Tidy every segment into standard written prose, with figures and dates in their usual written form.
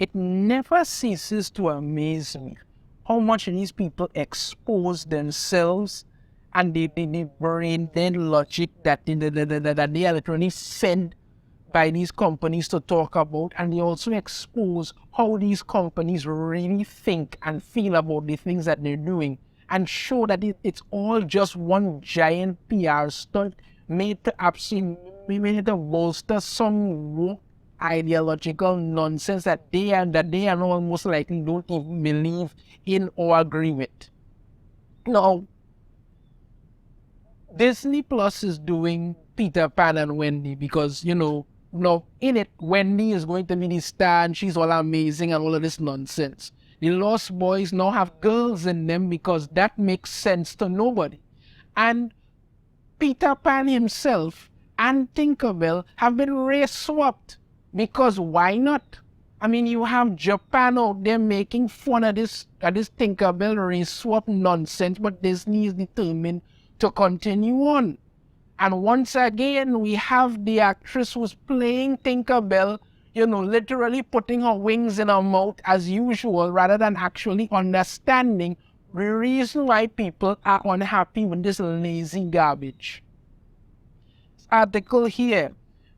it never ceases to amaze me how much these people expose themselves and the brain dead logic that they are literally sent by these companies to talk about, and they also expose how these companies really think and feel about the things that they're doing, and show that it's all just one giant PR stunt made to bolster some woke ideological nonsense that they are almost likely don't even believe in or agree with. Now, Disney Plus is doing Peter Pan and Wendy because, now in it, Wendy is going to be the star and she's all amazing and all of this nonsense. The Lost Boys now have girls in them because that makes sense to nobody. And Peter Pan himself and Tinkerbell have been race swapped because why not? I mean, you have Japan out there making fun of this Tinkerbell race swap nonsense, but Disney is determined to continue on. And once again, we have the actress who's playing Tinkerbell, literally putting her wings in her mouth as usual, rather than actually understanding the reason why people are unhappy with this lazy garbage. This article here,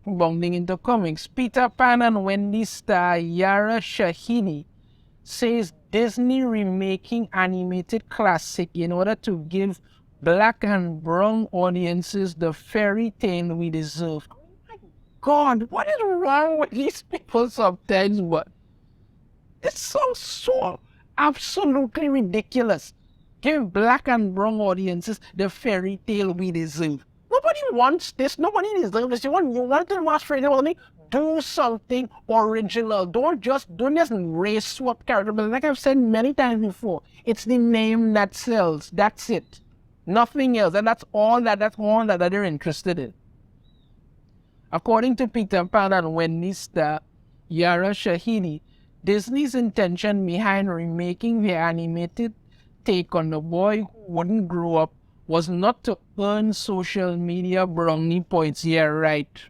bounding into comics, Peter Pan and Wendy star Yara Shahidi says Disney remaking animated classic in order to give Black and brown audiences the fairy tale we deserve. Oh my God, what is wrong with these people sometimes? But it sounds so absolutely ridiculous. Give Black and brown audiences the fairy tale we deserve. Nobody wants this. Nobody deserves this. You want to watch fairy tale? Do something original. Don't just race swap character. But like I've said many times before, it's the name that sells. That's it. Nothing else, and that's all that they're interested in. According to Peter Pan and Wendy star Yara Shahidi, Disney's intention behind remaking the animated take on the boy who wouldn't grow up was not to earn social media brownie points, yeah right,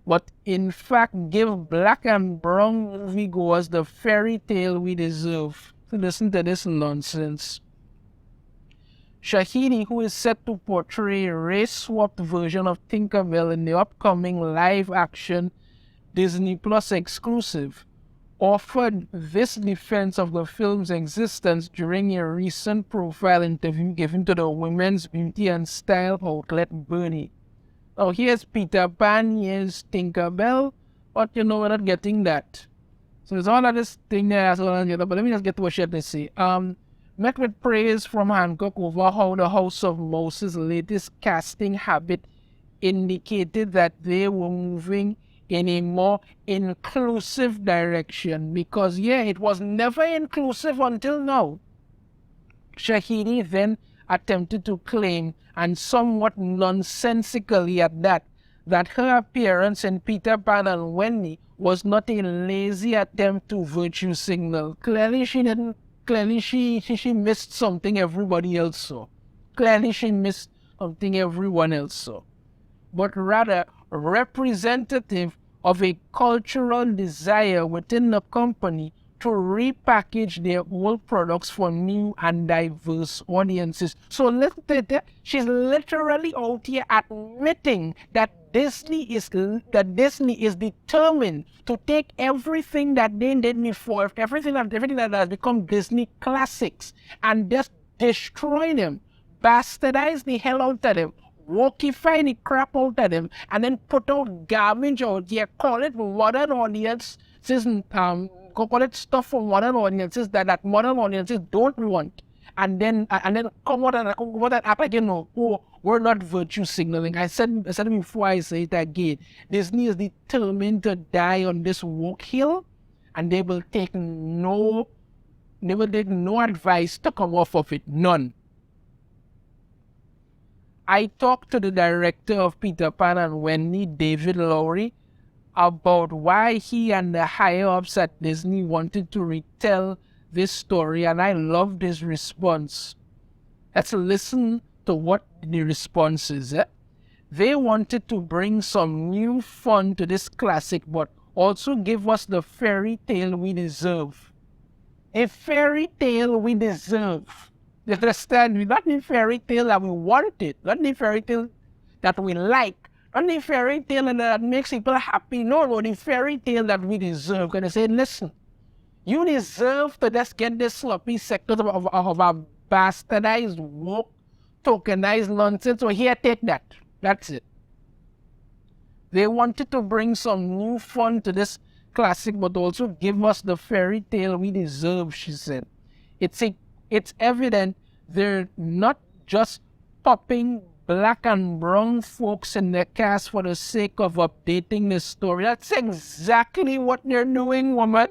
but in fact give Black and brown moviegoers the fairy tale we deserve. So listen to this nonsense. Shahidi, who is set to portray a race-swapped version of Tinkerbell in the upcoming live-action Disney Plus exclusive, offered this defense of the film's existence during a recent profile interview given to the women's beauty and style outlet Bernie. Now here's Peter Pan, here's Tinkerbell, but we're not getting that. So there's all of this thing there, but let me just get to what she had to say. Met with praise from Hancock over how the House of Mouse's latest casting habit indicated that they were moving in a more inclusive direction. Because, it was never inclusive until now. Shahidi then attempted to claim, and somewhat nonsensically at that her appearance in Peter Pan and Wendy was not a lazy attempt to virtue signal. Clearly she didn't. Clearly, she missed something everybody else saw. Clearly, she missed something everyone else saw. But rather, representative of a cultural desire within the company to repackage their old products for new and diverse audiences. So she's literally out here admitting that Disney is determined to take everything that they did before, everything that has become Disney classics, and just destroy them, bastardize the hell out of them, wokify the crap out of them, and then put out garbage out here, call it modern audiences, call it stuff for modern audiences that modern audiences don't want, and then come out and act like, we're not virtue signaling. I said it before, I say it again. Disney is determined to die on this woke hill, and they will take no advice to come off of it. None. I talked to the director of Peter Pan and Wendy, David Lowry, about why he and the higher-ups at Disney wanted to retell this story, and I loved his response. Let's listen to what the response is. They wanted to bring some new fun to this classic, but also give us the fairy tale we deserve. A fairy tale we deserve. You understand? Not the fairy tale that we wanted, not the fairy tale that we like, not the fairy tale that makes people happy. No, the fairy tale that we deserve. Gonna say, listen, you deserve to just get this sloppy sector of our bastardized, woke, tokenized nonsense. So here, take that. That's it. They wanted to bring some new fun to this classic, but also give us the fairy tale we deserve, she said. It's evident they're not just popping black and brown folks in the cast for the sake of updating the story. That's exactly what they're doing, woman.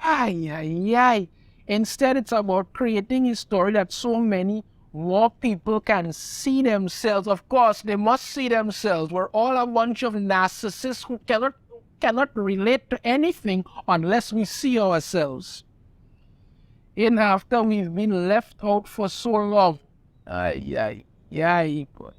Ay, ay, ay. Instead, it's about creating a story that so many more people can see themselves. Of course, they must see themselves. We're all a bunch of narcissists who cannot relate to anything unless we see ourselves. In after we've been left out for so long. Ay, ay, ay, boy.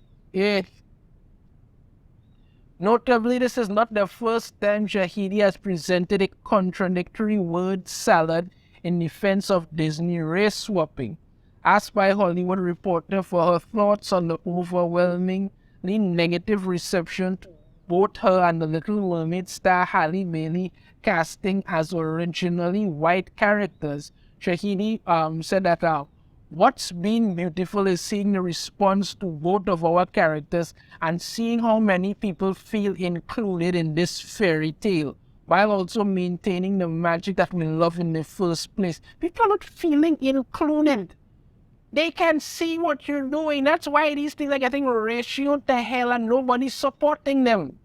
Notably, this is not the first time Shahidi has presented a contradictory word salad in defense of Disney race swapping. Asked by Hollywood Reporter for her thoughts on the overwhelmingly negative reception to both her and the Little Mermaid star Halle Bailey casting as originally white characters, Shahidi said that what's been beautiful is seeing the response to both of our characters and seeing how many people feel included in this fairy tale, while also maintaining the magic that we love in the first place. People are not feeling included. They can see what you're doing. That's why these things are getting ratioed to hell and nobody's supporting them.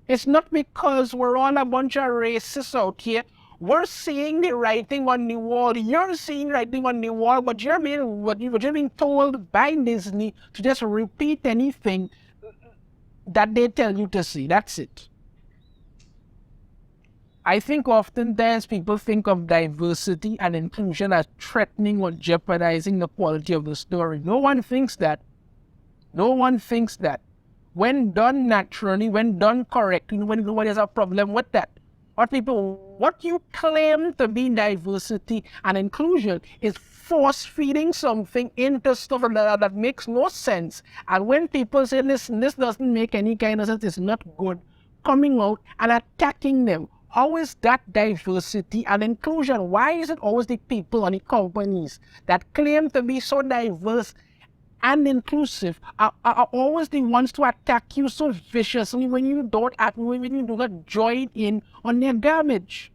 It's not because we're all a bunch of racists out here. We're seeing the writing on the wall. You're seeing writing on the wall, but you're being told by Disney to just repeat anything that they tell you to see. That's it. I think oftentimes people think of diversity and inclusion as threatening or jeopardizing the quality of the story. No one thinks that. No one thinks that. When done naturally, when done correctly, nobody has a problem with that. What you claim to be diversity and inclusion is force-feeding something into stuff that makes no sense. And when people say, listen, this doesn't make any kind of sense, it's not good, coming out and attacking them. How is that diversity and inclusion? Why is it always the people and the companies that claim to be so diverse and inclusive are always the ones to attack you so viciously when you don't act, when you do not join in on their garbage?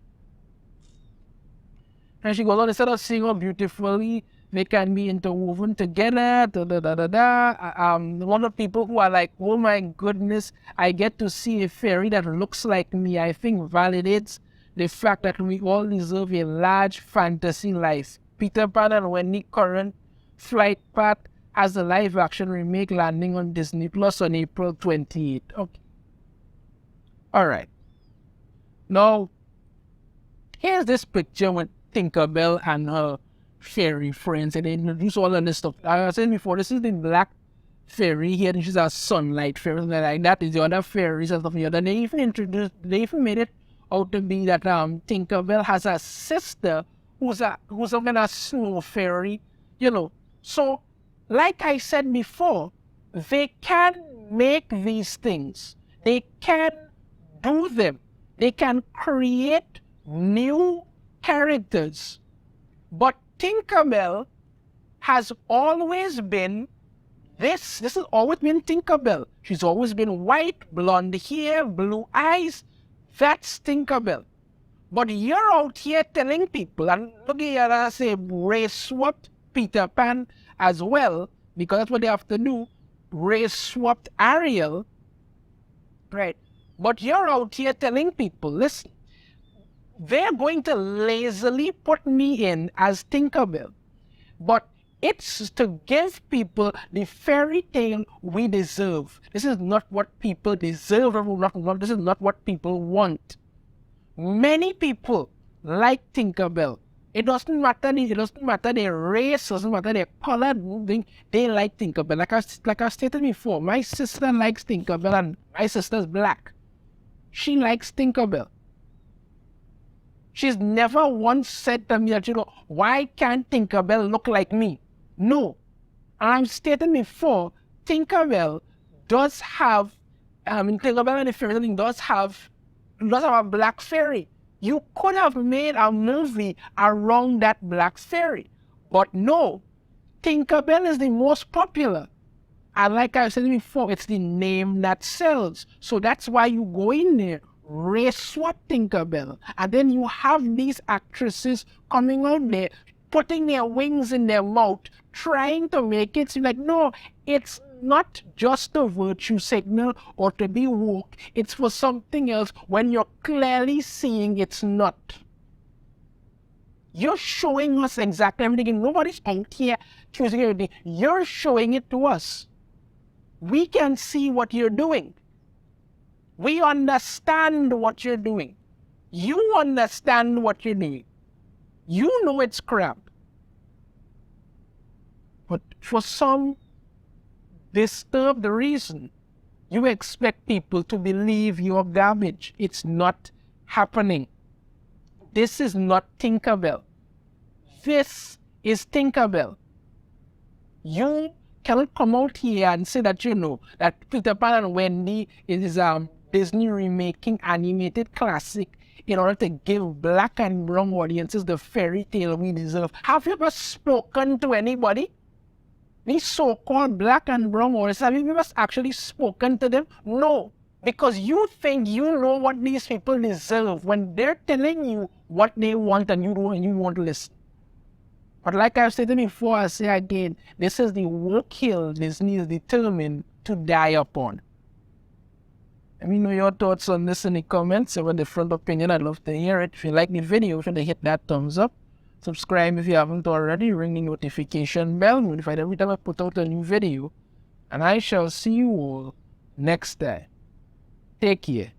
And she goes on, instead of seeing how beautifully they can be interwoven together, one of the people who are like, oh my goodness, I get to see a fairy that looks like me, I think validates the fact that we all deserve a large fantasy life. Peter Pan and Wendy current flight path has a live action remake landing on Disney Plus on April 28th. Okay. Alright. Now, here's this picture with Tinkerbell and her fairy friends, and they introduce all of this stuff. Like I said before, this is the black fairy here, and she's a sunlight fairy, something like that. Is the other fairies and stuff like that. They even made it out to be that Tinkerbell has a sister who's a kind of snow fairy, you know. So, like I said before, they can make these things. They can do them. They can create new characters. But Tinkerbell has always been this. This has always been Tinkerbell. She's always been white, blonde hair, blue eyes. That's Tinkerbell. But you're out here telling people, and look here, I say Race Swapped Peter Pan as well, because that's what they have to do. Race Swapped Ariel. Right. But you're out here telling people, listen, they're going to lazily put me in as Tinkerbell. But it's to give people the fairy tale we deserve. This is not what people deserve. This is not what people want. Many people like Tinkerbell. It doesn't matter their race, doesn't matter their color, they like Tinkerbell. Like I stated before, my sister likes Tinkerbell and my sister's black. She likes Tinkerbell. She's never once said to me that, why can't Tinkerbell look like me? No. And I've stated before, Tinkerbell does have, Tinkerbell and the Fairy Thing does have a black fairy. You could have made a movie around that black fairy. But no, Tinkerbell is the most popular. And like I said before, it's the name that sells. So that's why you go in there, Race Swapped Tinkerbell. And then you have these actresses coming out there, putting their wings in their mouth, trying to make it seem like, no, it's not just a virtue signal or to be woke. It's for something else when you're clearly seeing it's not. You're showing us exactly everything. Nobody's out here choosing everything. You're showing it to us. We can see what you're doing. We understand what you're doing. You understand what you're doing. You know it's crap. But for some disturbed reason, you expect people to believe you're garbage. It's not happening. This is not Tinkerbell. This is Tinkerbell. You cannot come out here and say that that Peter Pan and Wendy is Disney remaking animated classic in order to give black and brown audiences the fairy tale we deserve. Have you ever spoken to anybody? These so-called black and brown audiences, have you ever actually spoken to them? No, because you think you know what these people deserve when they're telling you what they want and you want to listen. But like I've said before, I say again, this is the woke hill Disney is determined to die upon. Let me know your thoughts on this in the comments. If you have a different opinion, I'd love to hear it. If you like the video, be sure to hit that thumbs up. Subscribe if you haven't already. Ring the notification bell, notified every time I put out a new video. And I shall see you all next time. Take care.